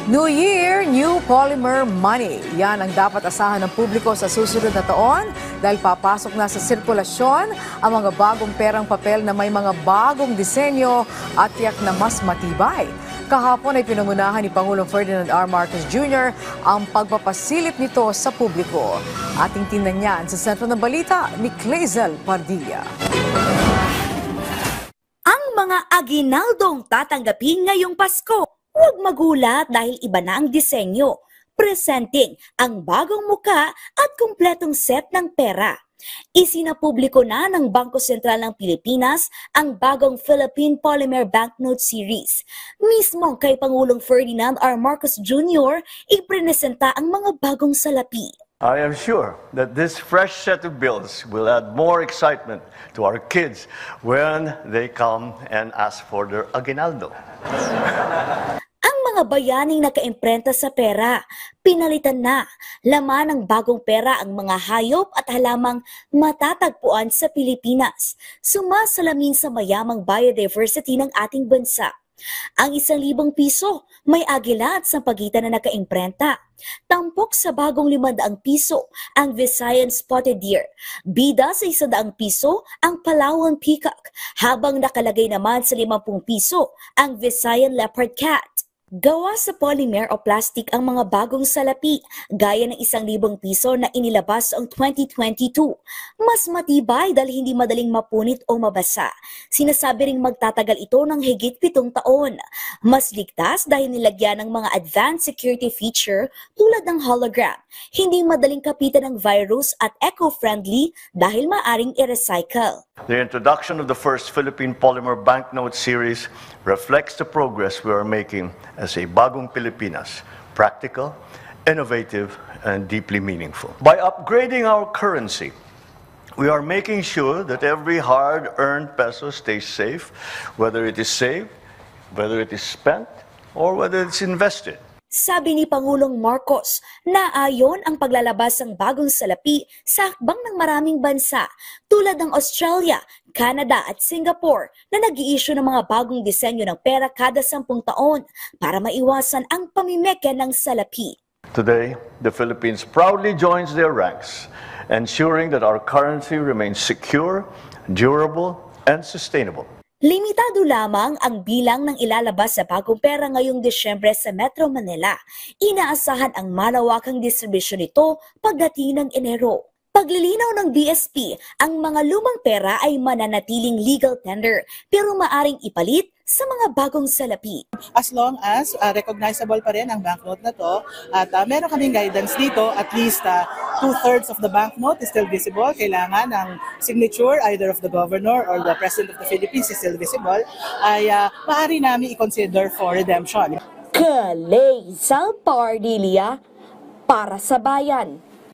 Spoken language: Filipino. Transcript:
New Year, new polymer money. Yan ang dapat asahan ng publiko sa susunod na taon dahil papasok na sa sirkulasyon ang mga bagong perang papel na may mga bagong disenyo at tiyak na mas matibay. Kahapon ay pinangunahan ni Pangulong Ferdinand R. Marcos Jr. ang pagpapasilip nito sa publiko. Ating tingnan yan sa sentro ng balita ni Clazel Pardilla. Ang mga aginaldong tatanggapin ngayong Pasko, huwag magulat dahil iba na ang disenyo. Presenting ang bagong muka at kumpletong set ng pera. Isinapubliko na ng Bangko Sentral ng Pilipinas ang bagong Philippine Polymer Banknote Series. Mismo kay Pangulong Ferdinand R. Marcos Jr. iprenesenta ang mga bagong salapi. I am sure that this fresh set of bills will add more excitement to our kids when they come and ask for their aguinaldo. Ang mga bayaning nakaimprenta sa pera, pinalitan na. Laman ng bagong pera ang mga hayop at halamang matatagpuan sa Pilipinas. Sumasalamin sa mayamang biodiversity ng ating bansa. Ang 1,000 piso may agila at sampagitan na nakaimprenta. Tampok sa bagong 500 piso ang Visayan Spotted Deer. Bida sa 100 piso ang Palawan Peacock, habang nakalagay naman sa 50 piso ang Visayan Leopard Cat. Gawa sa polymer o plastic ang mga bagong salapi, gaya ng 1,000 piso na inilabas noong 2022. Mas matibay dahil hindi madaling mapunit o mabasa. Sinasabi ring magtatagal ito ng higit 7 taon. Mas ligtas dahil nilagyan ng mga advanced security feature tulad ng hologram. Hindi madaling kapitan ng virus at eco-friendly dahil maaring i-recycle. The introduction of the first Philippine Polymer Banknote Series reflects the progress we are making as a Bagong Pilipinas, practical, innovative, and deeply meaningful. By upgrading our currency, we are making sure that every hard-earned peso stays safe, whether it is saved, whether it is spent, or whether it's invested. Sabi ni Pangulong Marcos na ayon ang paglalabas ng bagong salapi sa hakbang ng maraming bansa tulad ng Australia, Canada at Singapore na nag-i-issue ng mga bagong disenyo ng pera kada 10 taon para maiwasan ang pamimeke ng salapi. Today, the Philippines proudly joins their ranks, ensuring that our currency remains secure, durable, and sustainable. Limitado lamang ang bilang ng ilalabas sa bagong pera ngayong Disyembre sa Metro Manila. Inaasahan ang malawakang distribusyon nito pagdating ng Enero. Paglilinaw ng BSP, ang mga lumang pera ay mananatiling legal tender pero maaring ipalit sa mga bagong salapi. As long as recognizable pa rin ang banknote na to at meron kaming guidance dito, at least 2/3 of the banknote is still visible. Kailangan ng signature either of the governor or the President of the Philippines is still visible, ay maaari namin i-consider for redemption. Clazel Pardilla para sa bayan.